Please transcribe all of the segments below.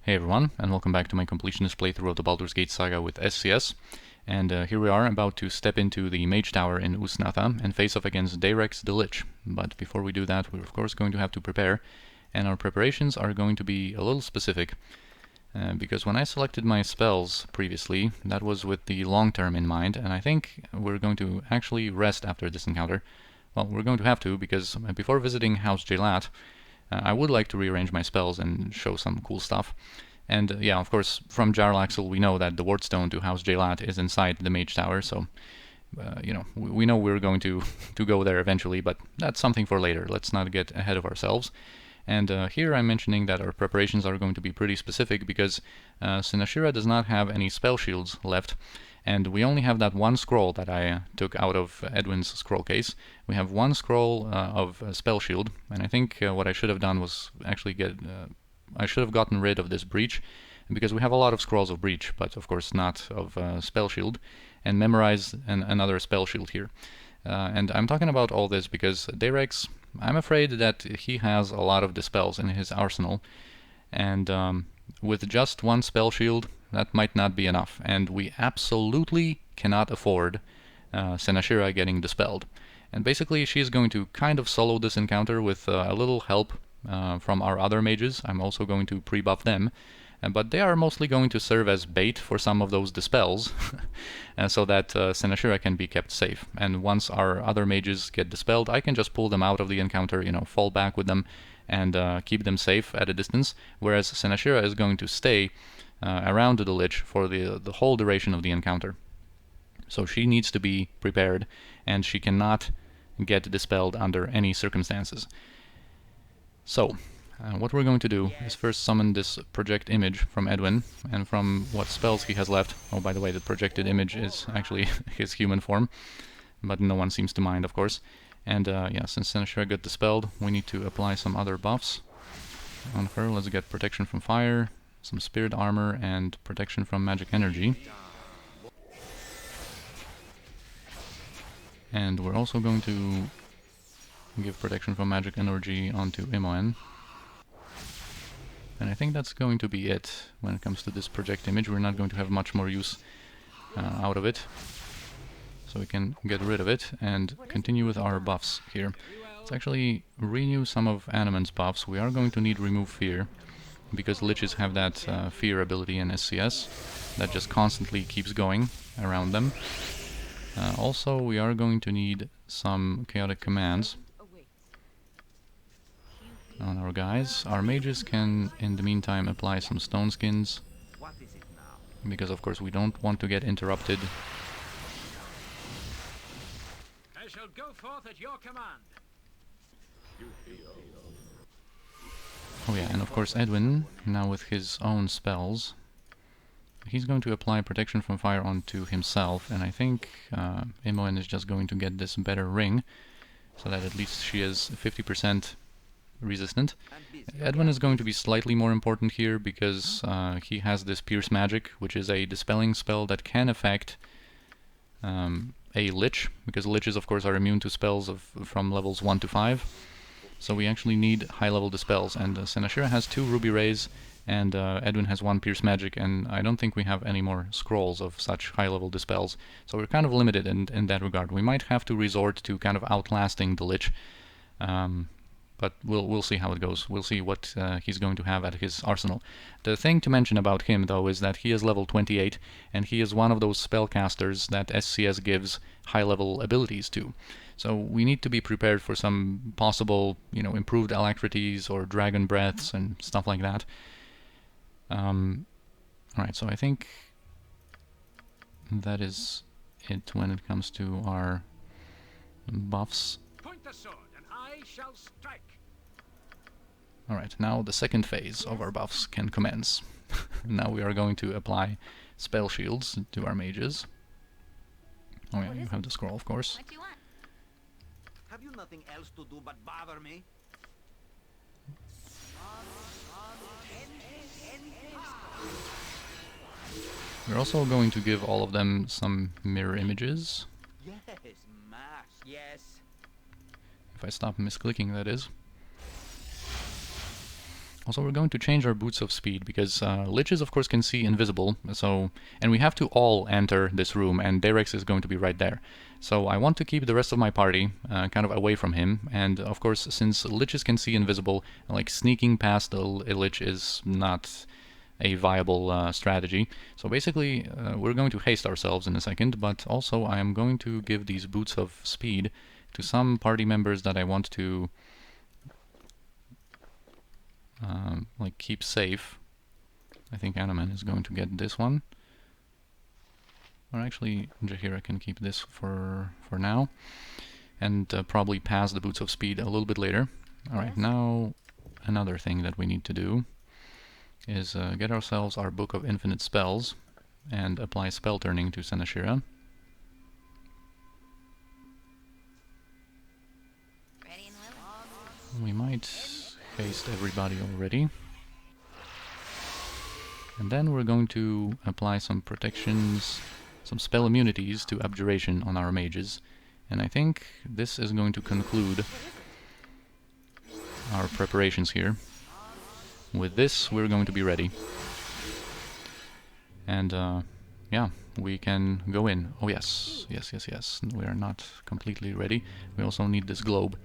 Hey everyone, and welcome back to my completionist playthrough of the Baldur's Gate Saga with SCS. And here we are, about to step into the mage tower in Ust Natha and face off against Deirex the Lich. But before we do that, we're of course going to have to prepare, and our preparations are going to be a little specific. Because when I selected my spells previously, that was with the long term in mind, and I think we're going to actually rest after this encounter. Well, we're going to have to, because before visiting House Jae'llat, I would like to rearrange my spells and show some cool stuff. And yeah, of course, from Jarlaxle we know that the Wardstone to House Jae'llat is inside the Mage Tower, so you know, we know we're going to go there eventually, but that's something for later. Let's not get ahead of ourselves. And here I'm mentioning that our preparations are going to be pretty specific because Sinashira does not have any spell shields left, and we only have that one scroll that I took out of Edwin's scroll case. We have one scroll of spell shield, and I think what I should have done was actually I should have gotten rid of this breach, because we have a lot of scrolls of breach, but of course not of spell shield, and memorize another spell shield here. And I'm talking about all this because Deirex, I'm afraid that he has a lot of dispels in his arsenal, and with just one spell shield, that might not be enough, and we absolutely cannot afford Sinashira getting dispelled. And basically she's going to kind of solo this encounter with a little help from our other mages. I'm also going to pre-buff them, but they are mostly going to serve as bait for some of those dispels, so that Sinashira can be kept safe. And once our other mages get dispelled, I can just pull them out of the encounter, you know, fall back with them, and keep them safe at a distance, whereas Sinashira is going to stay around the Lich for the whole duration of the encounter. So she needs to be prepared, and she cannot get dispelled under any circumstances. So, what we're going to do is first summon this project image from Edwin, and from what spells he has left. Oh, by the way, the projected image is actually his human form, but no one seems to mind, of course. And yeah, since Sinashira got dispelled, we need to apply some other buffs on her. Let's get protection from fire, some spirit armor, and protection from magic energy. And we're also going to give protection from magic energy onto Imoen. And I think that's going to be it when it comes to this project image. We're not going to have much more use out of it, so we can get rid of it and continue with our buffs here. Let's actually renew some of Animan's buffs. We are going to need Remove Fear, because Liches have that fear ability in SCS that just constantly keeps going around them. Also, we are going to need some chaotic commands on our guys. Our mages can, in the meantime, apply some stone skins, because of course we don't want to get interrupted. I shall go forth at your command. Oh yeah, and of course Edwin, now with his own spells, he's going to apply protection from fire onto himself, and I think Imoen is just going to get this better ring, so that at least she is 50% resistant. Edwin is going to be slightly more important here, because he has this Pierce Magic, which is a dispelling spell that can affect a Lich, because Liches of course are immune to spells from levels 1 to 5. So we actually need high-level dispels, and Sinashira has 2 Ruby Rays, and Edwin has 1 Pierce Magic, and I don't think we have any more scrolls of such high-level dispels. So we're kind of limited in that regard. We might have to resort to kind of outlasting the Lich, but we'll see how it goes. We'll see what he's going to have at his arsenal. The thing to mention about him, though, is that he is level 28, and he is one of those spellcasters that SCS gives high-level abilities to. So we need to be prepared for some possible, you know, improved alacrities or dragon breaths and stuff like that. Alright, so I think that is it when it comes to our buffs. Point the sword, and I shall strike. Alright, now the second phase of our buffs can commence. Now we are going to apply spell shields to our mages. Oh yeah, you have the scroll, of course. What do you want? Have you nothing else to do but bother me? We're also going to give all of them some mirror images. Yes, mash, yes. If I stop misclicking, that is. Also, we're going to change our boots of speed because Liches, of course, can see invisible. And we have to all enter this room, and Deirex is going to be right there. So I want to keep the rest of my party kind of away from him. And of course, since Liches can see invisible, like sneaking past a Lich is not a viable strategy. So basically, we're going to haste ourselves in a second. But also, I am going to give these boots of speed to some party members that I want to like keep safe. I think Anaman is going to get this one. Or actually, Jae'llat can keep this for now. And probably pass the boots of speed a little bit later. Alright, now another thing that we need to do is get ourselves our Book of Infinite Spells and apply spell turning to Senashira. We might haste everybody already. And then we're going to apply some protections, some spell immunities to Abjuration on our mages. And I think this is going to conclude our preparations here. With this, we're going to be ready. And yeah, we can go in. Oh yes, yes. We are not completely ready. We also need this globe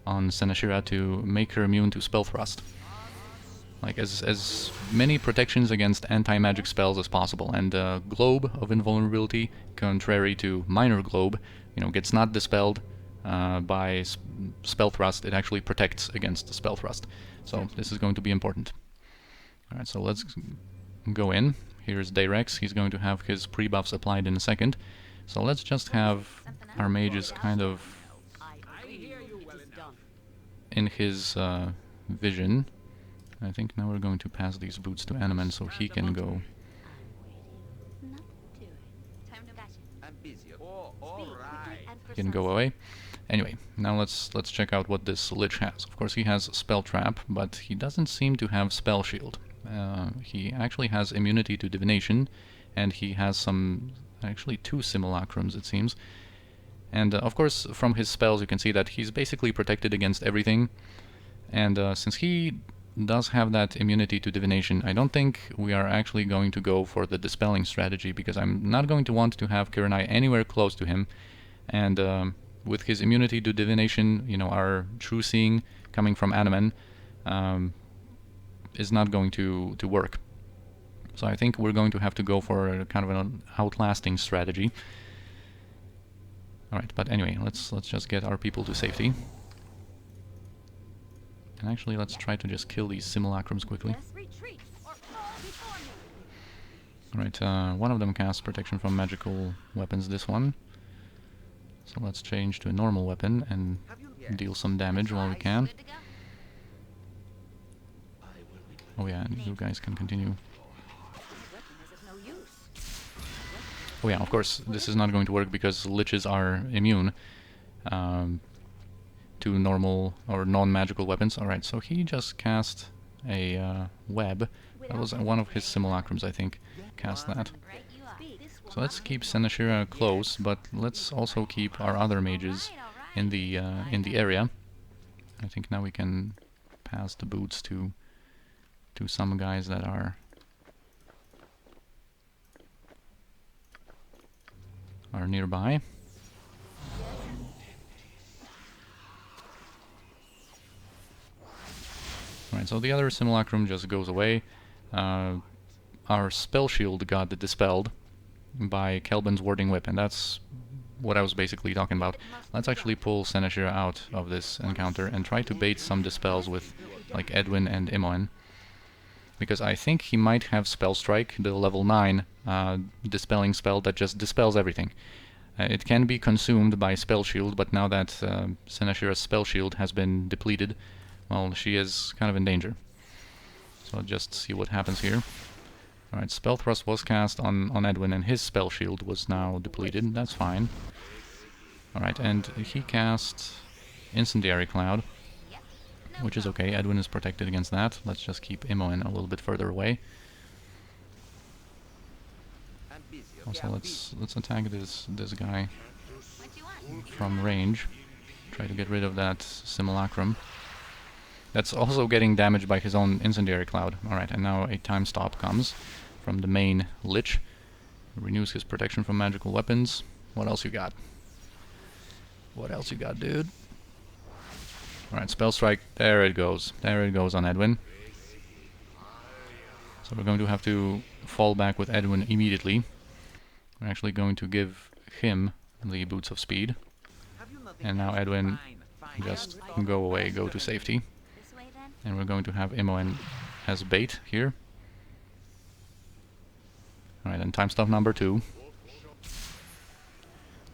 on Senashira to make her immune to spell thrust. Like as many protections against anti-magic spells as possible. And Globe of Invulnerability, contrary to Minor Globe, gets not dispelled by spell thrust. It actually protects against spell thrust. So this is going to be important. Alright, so let's go in. Here's Deirex. He's going to have his pre-buffs applied in a second. So let's just have our mages kind of in his vision. I think now we're going to pass these boots to Anaman so he can go. He can go away. Anyway, now let's check out what this Lich has. Of course, he has Spell Trap, but he doesn't seem to have Spell Shield. He actually has immunity to Divination, and he has actually 2 Simulacrums, it seems. And of course, from his spells, you can see that he's basically protected against everything. And since he does have that immunity to Divination, I don't think we are actually going to go for the Dispelling strategy, because I'm not going to want to have Kiranai anywhere close to him. And with his immunity to Divination, our True Seeing coming from Anaman is not going to work. So I think we're going to have to go for a kind of an outlasting strategy. Alright, but anyway, let's just get our people to safety. And actually, let's try to just kill these Simulacrums quickly. Alright, one of them casts protection from magical weapons, this one. So let's change to a normal weapon and deal some damage while we can. Oh yeah, and you guys can continue. Oh yeah, of course, this is not going to work because Liches are immune to normal or non-magical weapons. Alright, so he just cast a web. That was one of his Simulacrums, I think, cast that. So let's keep Senashira close, but let's also keep our other mages in the area. I think now we can pass the boots to some guys that are nearby. Alright, so the other Simulacrum just goes away. Our spell shield got dispelled by Kelbin's Warding Whip, and that's what I was basically talking about. Let's actually pull Senashira out of this encounter and try to bait some dispels with like Edwin and Imoen. Because I think he might have Spell Strike, the level 9 dispelling spell that just dispels everything. It can be consumed by Spell Shield, but now that Senashira's Spell Shield has been depleted, well, she is kind of in danger. So just see what happens here. Alright, Spell Thrust was cast on Edwin, and his Spell Shield was now depleted. That's fine. Alright, and he cast Incendiary Cloud, which is okay. Edwin is protected against that. Let's just keep Imoen a little bit further away. Also, let's attack this guy from range. Try to get rid of that Simulacrum. That's also getting damaged by his own incendiary cloud. Alright, and now a time stop comes from the main Lich. Renews his protection from magical weapons. What else you got? What else you got, dude? Alright, Spell Strike. There it goes. There it goes on Edwin. So we're going to have to fall back with Edwin immediately. We're actually going to give him the Boots of Speed. And now Edwin, just go away, go to safety. And we're going to have Imoen as bait here. Alright, and time stop number 2.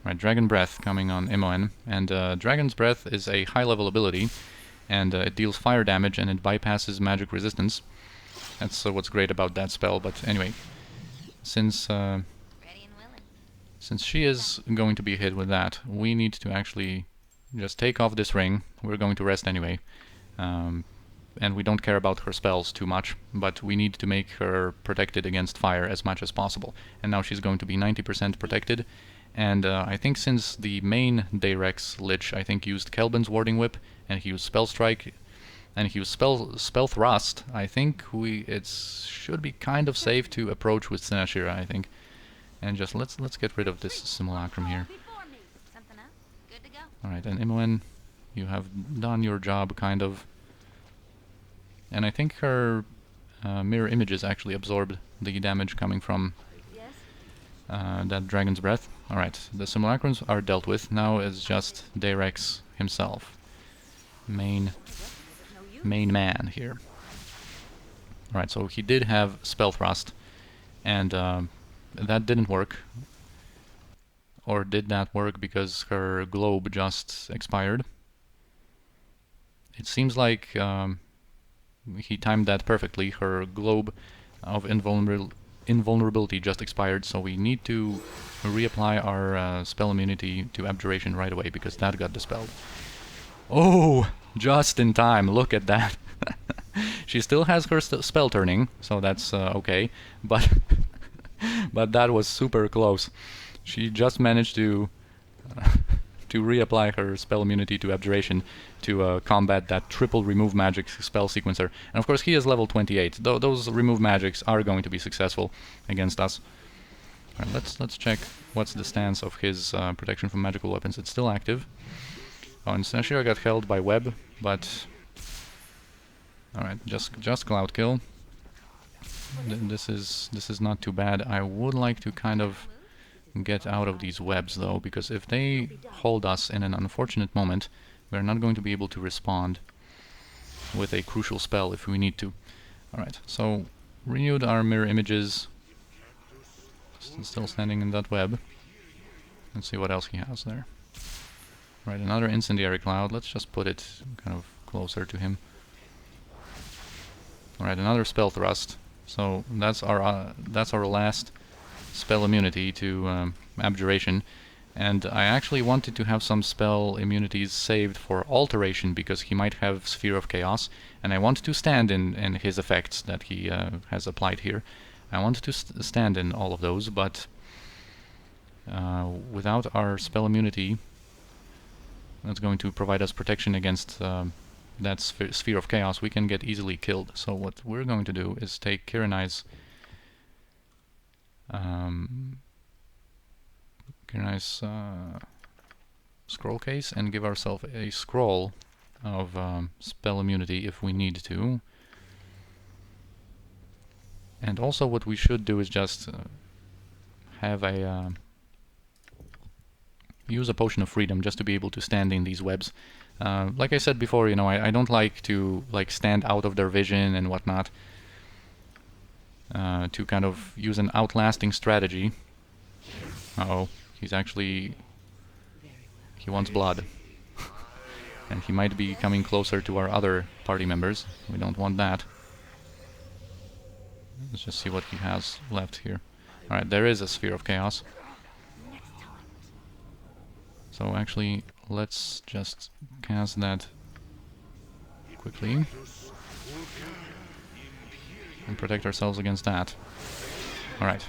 Right, Dragon Breath coming on Imoen. And Dragon's Breath is a high level ability. And it deals fire damage and it bypasses magic resistance. That's what's great about that spell. But anyway, since she is going to be hit with that, we need to actually just take off this ring. We're going to rest anyway. And we don't care about her spells too much, but we need to make her protected against fire as much as possible. And now she's going to be 90% protected. And I think since the main Deirex Lich, I think, used Kelbin's Warding Whip, and he used Spell Strike, and he used Spell Thrust, I think it should be kind of safe to approach with Sinashira, I think. And just let's get rid of this simulacrum here. Alright, and Imoen, you have done your job, kind of. And I think her mirror images actually absorbed the damage coming from that Dragon's Breath. Alright, the simulacrums are dealt with. Now it's just Deirex himself. Main man here. Alright, so he did have Spell Thrust, and that didn't work. Or did that work because her globe just expired? It seems like he timed that perfectly. Her globe of invulnerability just expired, so we need to reapply our spell immunity to Abjuration right away, because that got dispelled. Oh! Just in time, look at that! She still has her spell turning, so that's okay, but but that was super close. She just managed to reapply her spell immunity to Abjuration to combat that triple remove magic spell sequencer. And of course he is level 28. Those remove magics are going to be successful against us. Right, let's check what's the stance of his protection from magical weapons. It's still active. Oh, and Sinashira got held by web, but alright, just cloud kill. This is not too bad. I would like to kind of get out of these webs though, because if they hold us in an unfortunate moment, we're not going to be able to respond with a crucial spell if we need to. Alright, so renewed our mirror images. Still standing in that web. Let's see what else he has there. Right, another incendiary cloud. Let's just put it kind of closer to him. Alright, another spell thrust. So that's our last spell immunity to Abjuration, and I actually wanted to have some spell immunities saved for Alteration because he might have Sphere of Chaos, and I wanted to stand in his effects that he has applied here. I wanted to stand in all of those, but without our spell immunity, that's going to provide us protection against that Sphere of Chaos. We can get easily killed. So what we're going to do is take Kiranai's scroll case and give ourselves a scroll of spell immunity if we need to. And also what we should do is just have a use a potion of freedom just to be able to stand in these webs. Like I said before, you know, I don't like to stand out of their vision and whatnot. To kind of use an outlasting strategy. Uh-oh, he wants blood. And he might be coming closer to our other party members. We don't want that. Let's just see what he has left here. Alright, there is a Sphere of Chaos. So actually, let's just cast that quickly. And protect ourselves against that. Alright.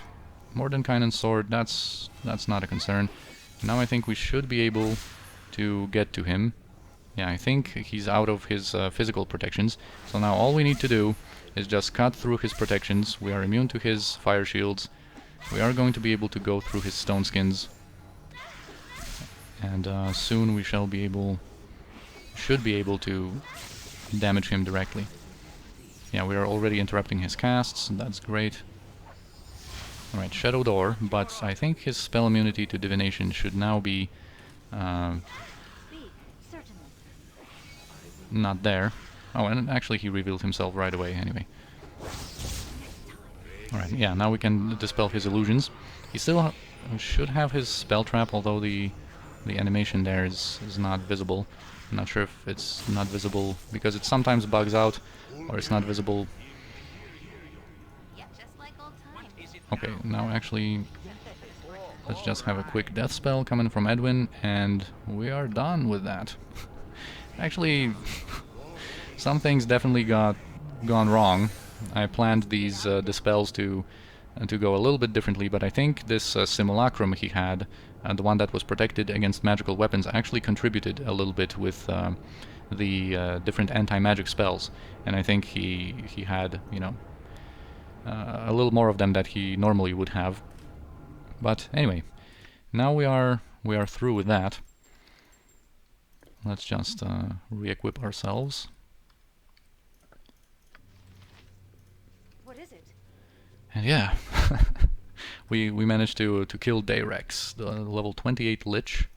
Mordenkainen's sword, that's not a concern. Now I think we should be able to get to him. Yeah, I think he's out of his physical protections. So now all we need to do is just cut through his protections. We are immune to his fire shields. We are going to be able to go through his stone skins. And soon we should be able to damage him directly. Yeah, we are already interrupting his casts, and that's great. Alright, Shadow Door, but I think his spell immunity to divination should now be not there. Oh, and actually he revealed himself right away anyway. Alright, yeah, now we can dispel his illusions. He still should have his spell trap, although the animation there is not visible. I'm not sure if it's not visible because it sometimes bugs out, or it's not visible. Okay, now actually let's just have a quick death spell coming from Edwin, and we are done with that. Actually, some things definitely gone wrong. I planned these dispels to go a little bit differently, but I think this simulacrum he had, the one that was protected against magical weapons, actually contributed a little bit with the different anti-magic spells, and I think he had, you know, a little more of them that he normally would have. But anyway, now we are through with that. Let's just re-equip ourselves. What is it? And yeah, we managed to kill Deirex, the level 28 Lich.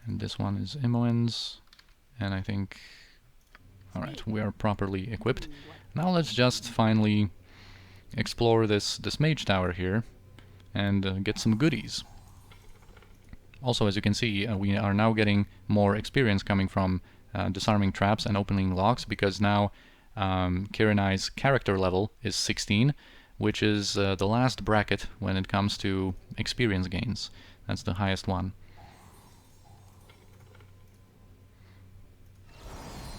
And this one is Imoen's, and I think... Alright, we are properly equipped. Now let's just finally explore this mage tower here and get some goodies. Also, as you can see, we are now getting more experience coming from disarming traps and opening locks, because now Kirinai's character level is 16, which is the last bracket when it comes to experience gains. That's the highest one.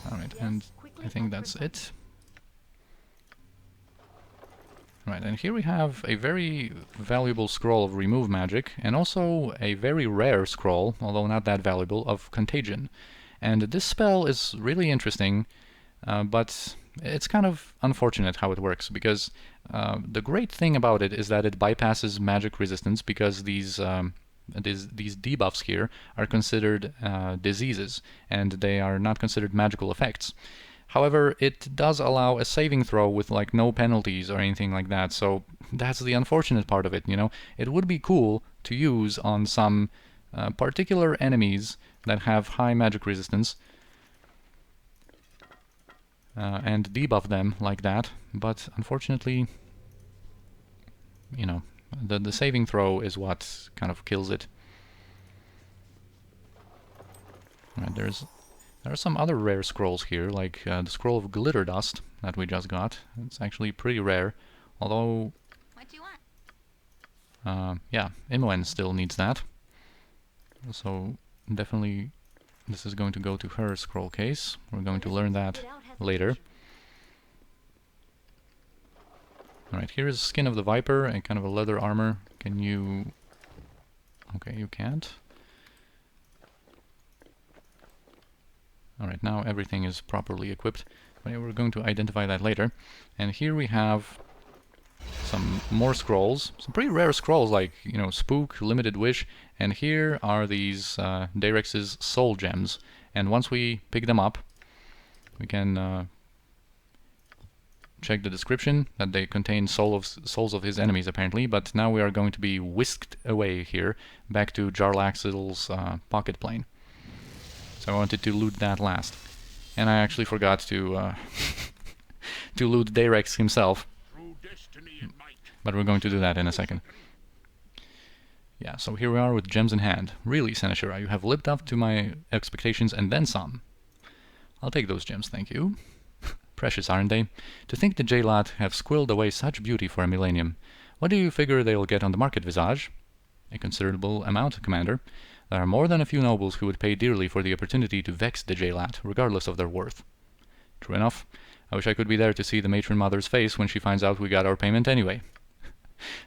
Alright, and I think that's it. Right, and here we have a very valuable scroll of Remove Magic, and also a very rare scroll, although not that valuable, of Contagion. And this spell is really interesting, but it's kind of unfortunate how it works, because the great thing about it is that it bypasses magic resistance, because these debuffs here are considered diseases, and they are not considered magical effects. However, it does allow a saving throw with like no penalties or anything like that, so that's the unfortunate part of it, you know. It would be cool to use on some particular enemies that have high magic resistance and debuff them like that, but unfortunately, you know, the saving throw is what kind of kills it. Right, there are some other rare scrolls here, like the Scroll of Glitter Dust that we just got. It's actually pretty rare, although... What do you want? Yeah, Imoen still needs that. So definitely this is going to go to her scroll case. We're going to learn that later. Alright, here is Skin of the Viper, a kind of a leather armor. Can you... Okay, you can't. Alright, now everything is properly equipped. But yeah, we're going to identify that later. And here we have some more scrolls. Some pretty rare scrolls, like, you know, Spook, Limited Wish. And here are these Deirex's Soul Gems. And once we pick them up, we can check the description, that they contain souls of his enemies, apparently. But now we are going to be whisked away here, back to Jarlaxle's pocket plane. So I wanted to loot that last. And I actually forgot to to loot Deirex himself. But we're going to do that in a second. Yeah, so here we are with gems in hand. Really, Seneshira, you have lived up to my expectations and then some. I'll take those gems, thank you. Precious, aren't they? To think the Jae'llat have squilled away such beauty for a millennium. What do you figure they'll get on the market, Visage? A considerable amount, Commander. There are more than a few nobles who would pay dearly for the opportunity to vex the Jae'llat, regardless of their worth. True enough. I wish I could be there to see the matron mother's face when she finds out we got our payment anyway.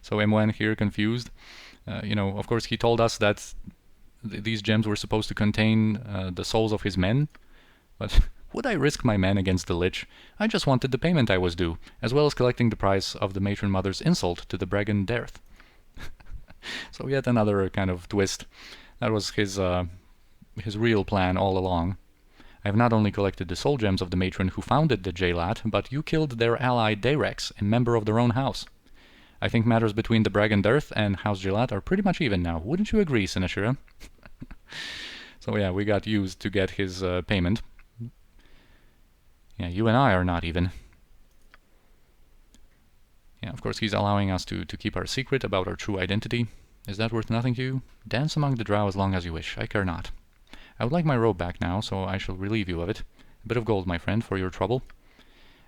So Imoen here, confused. You know, of course he told us that these gems were supposed to contain the souls of his men, but would I risk my men against the Lich? I just wanted the payment I was due, as well as collecting the price of the matron mother's insult to the Bragan Dearth. So yet another kind of twist. That was his real plan all along. I have not only collected the soul gems of the matron who founded the Jae'llat, but you killed their ally Deirex, a member of their own house. I think matters between the Bragan Dearth and House Jae'llat are pretty much even now. Wouldn't you agree, Sinashira? So yeah, we got used to get his payment. Yeah, you and I are not even. Yeah, of course he's allowing us to keep our secret about our true identity. Is that worth nothing to you? Dance among the drow as long as you wish. I care not. I would like my robe back now, so I shall relieve you of it. A bit of gold, my friend, for your trouble.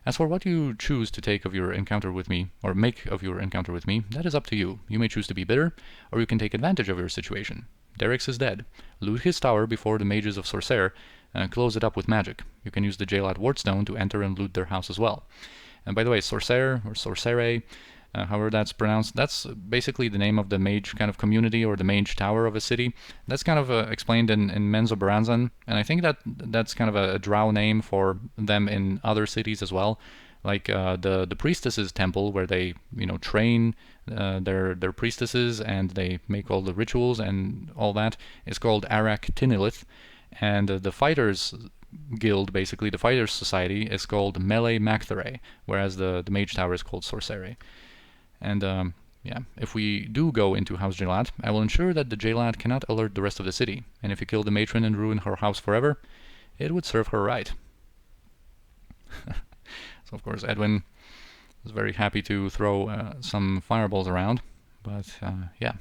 As for what you choose to take of your encounter with me, or make of your encounter with me, that is up to you. You may choose to be bitter, or you can take advantage of your situation. Deirex is dead. Loot his tower before the mages of Sorcerer close it up with magic. You can use the Jae'llat Wardstone to enter and loot their house as well. And by the way, Sorcerer, or Sorcerer, however that's pronounced, that's basically the name of the mage kind of community, or the mage tower of a city. That's kind of explained in Menzoberranzan, and I think that's kind of a drow name for them in other cities as well. Like the priestesses' temple, where they train their priestesses and they make all the rituals and all that, is called Arach-Tinilith, and the fighters guild, basically the fighters society, is called Melee-Magthere, whereas the mage tower is called Sorcerer. And yeah, if we do go into House Jae'llat, I will ensure that the Jae'llat cannot alert the rest of the city, and if you kill the matron and ruin her house forever, it would serve her right. So of course Edwin was very happy to throw some fireballs around, but yeah.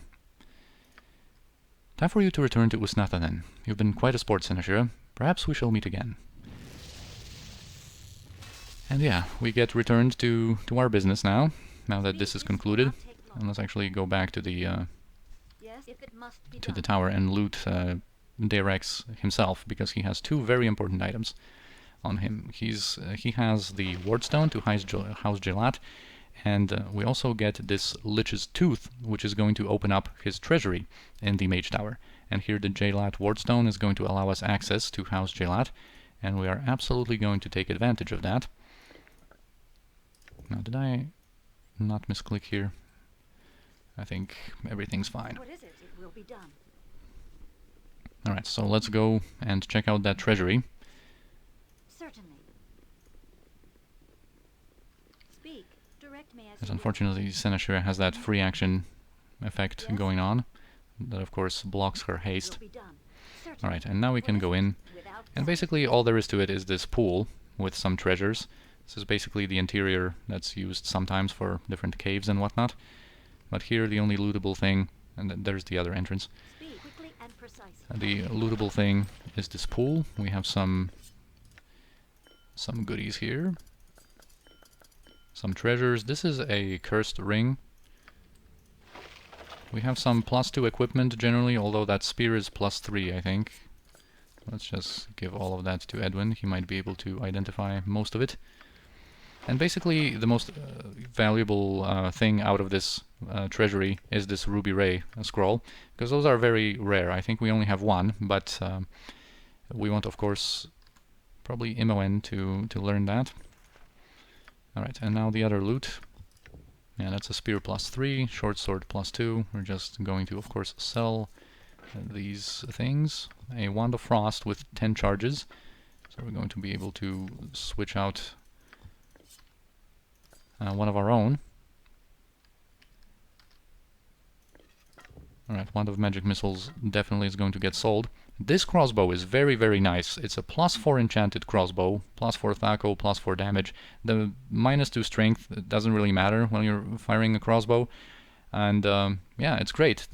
Time for you to return to Ust Natha then. You've been quite a sport, Sinashira. Perhaps we shall meet again. And yeah, we get returned to our business now that this is concluded. And let's actually go back to the tower and loot Deirex himself, because he has two very important items on him. He has the Wardstone to House Jae'llat, and we also get this Lich's Tooth, which is going to open up his treasury in the Mage Tower. And here the Jae'llat Wardstone is going to allow us access to House Jae'llat, and we are absolutely going to take advantage of that. Now, did I not misclick here? I think everything's fine. What is it? It will be done. Alright, so let's go and check out that treasury. Certainly. Speak. Direct me as Because you unfortunately Sinashira has that free action effect going on. That of course blocks her haste. will be done. Certainly. Alright, and now we can go in. Without And basically all there is to it is this pool with some treasures. This is basically the interior that's used sometimes for different caves and whatnot. But here the only lootable thing, and then there's the other entrance. Speak quickly and precisely. The lootable thing is this pool. We have some goodies here. Some treasures. This is a cursed ring. We have some +2 equipment generally, although that spear is +3, I think. Let's just give all of that to Edwin. He might be able to identify most of it. And basically the most valuable thing out of this treasury is this Ruby Ray scroll, because those are very rare. I think we only have one, but we want, of course, probably Imoen to learn that. Alright, and now the other loot. Yeah, that's a spear +3, short sword +2. We're just going to, of course, sell these things. A Wand of Frost with 10 charges. So we're going to be able to switch out one of our own. Alright, Wand of Magic Missiles definitely is going to get sold. This crossbow is very, very nice. It's a +4 enchanted crossbow, +4 Thaco, +4 damage. The -2 strength doesn't really matter when you're firing a crossbow. And yeah, it's great.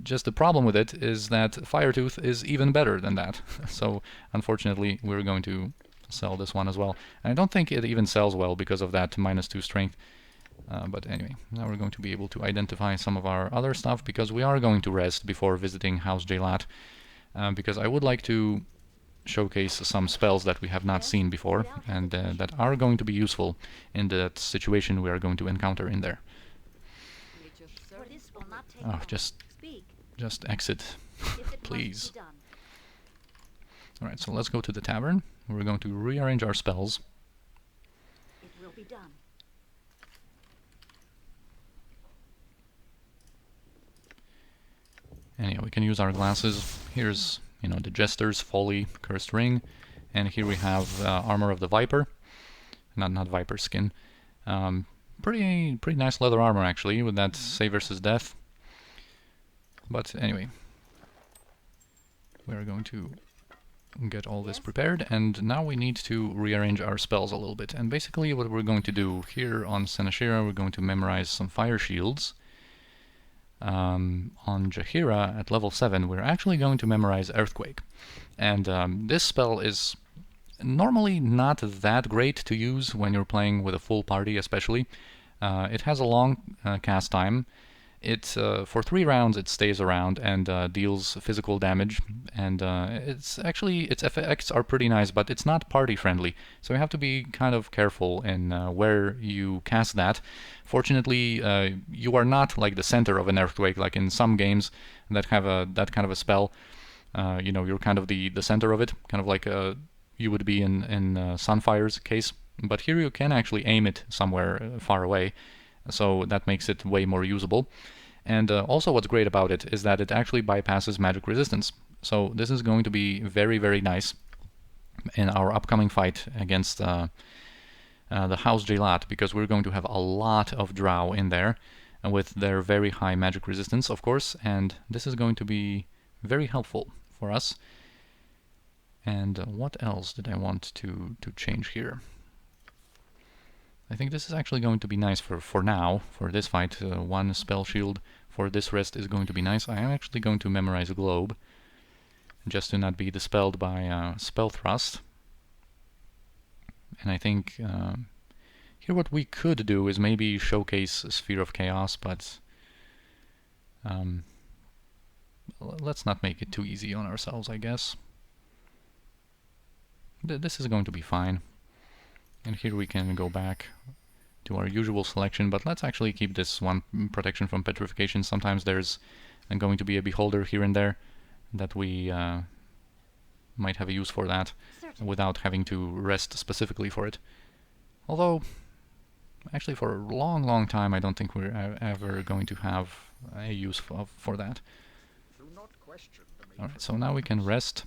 Just the problem with it is that Firetooth is even better than that. So unfortunately we're going to sell this one as well. And I don't think it even sells well because of that -2 strength. But anyway, now we're going to be able to identify some of our other stuff, because we are going to rest before visiting House Jae'llat. Because I would like to showcase some spells that we have not seen before, and that are going to be useful in that situation we are going to encounter in there. Oh, just exit. If it Please. must be done. Alright, so let's go to the tavern. We're going to rearrange our spells. It will be done. And yeah, we can use our glasses. Here's, you know, the Jester's Folly Cursed Ring. And here we have Armor of the Viper. Not Viper skin. Pretty nice leather armor, actually, with that save versus death. But anyway. We're going to get all this prepared, and now we need to rearrange our spells a little bit. And basically what we're going to do here on Senashira, we're going to memorize some fire shields. On Jae'llat at level 7, we're actually going to memorize Earthquake. And this spell is normally not that great to use when you're playing with a full party, especially. It has a long cast time. For 3 rounds it stays around and deals physical damage, and its effects are pretty nice, but it's not party friendly, so you have to be kind of careful in where you cast that. Fortunately, you are not like the center of an earthquake, like in some games that have that kind of a spell. You know, you're kind of the center of it, kind of like you would be in Sunfire's case. But here you can actually aim it somewhere far away. So that makes it way more usable. And also what's great about it is that it actually bypasses magic resistance. So this is going to be very, very nice in our upcoming fight against the House Jae'llat, because we're going to have a lot of drow in there with their very high magic resistance, of course, and this is going to be very helpful for us. And what else did I want to change here? I think this is actually going to be nice for now, for this fight. 1 spell shield for this rest is going to be nice. I am actually going to memorize a globe, just to not be dispelled by spell thrust. And I think here what we could do is maybe showcase a Sphere of Chaos, but let's not make it too easy on ourselves, I guess. This is going to be fine. And here we can go back to our usual selection, but let's actually keep this 1 protection from petrification. Sometimes there's going to be a beholder here and there that we might have a use for that without having to rest specifically for it. Although, actually for a long, long time I don't think we're ever going to have a use for that. Alright, so now we can rest.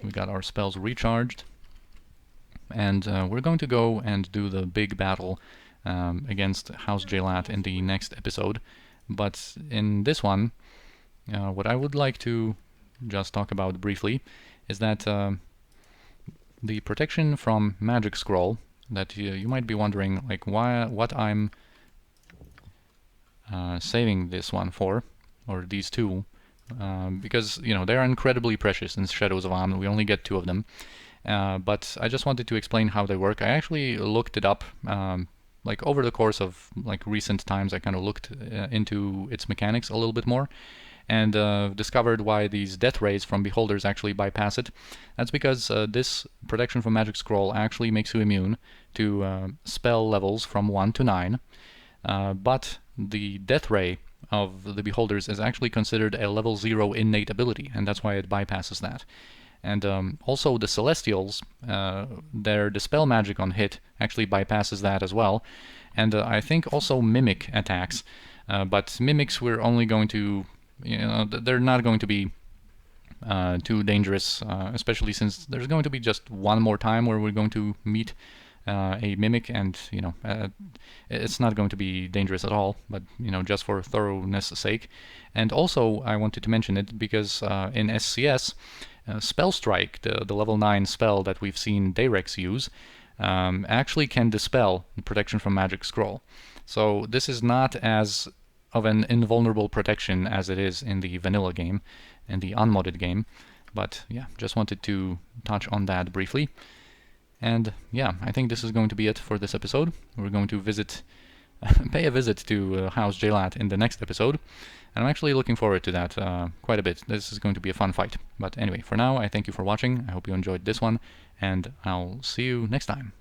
We got our spells recharged. And we're going to go and do the big battle against House Jae'llat in the next episode. But in this one, what I would like to just talk about briefly is that the protection from Magic Scroll, that you might be wondering, like, what I'm saving this one for, or these 2, because, you know, they are incredibly precious in Shadows of Amn. We only get 2 of them. But I just wanted to explain how they work. I actually looked it up, like over the course of like recent times. I kind of looked into its mechanics a little bit more, and discovered why these death rays from beholders actually bypass it. That's because this protection from Magic Scroll actually makes you immune to spell levels from 1 to 9, but the death ray of the beholders is actually considered a level 0 innate ability, and that's why it bypasses that. And also the Celestials, their Dispel magic on hit actually bypasses that as well. And I think also Mimic attacks. But Mimics we're only going to, you know, they're not going to be too dangerous, especially since there's going to be just 1 more time where we're going to meet a Mimic, and, you know, it's not going to be dangerous at all, but, you know, just for thoroughness sake. And also I wanted to mention it because in SCS, Spell Strike, the level 9 spell that we've seen Deirex use, actually can dispel the protection from Magic Scroll. So this is not as of an invulnerable protection as it is in the vanilla game, in the unmodded game. But yeah, just wanted to touch on that briefly. And yeah, I think this is going to be it for this episode. We're going to pay a visit to House Jae'llat in the next episode. And I'm actually looking forward to that quite a bit. This is going to be a fun fight. But anyway, for now, I thank you for watching. I hope you enjoyed this one, and I'll see you next time.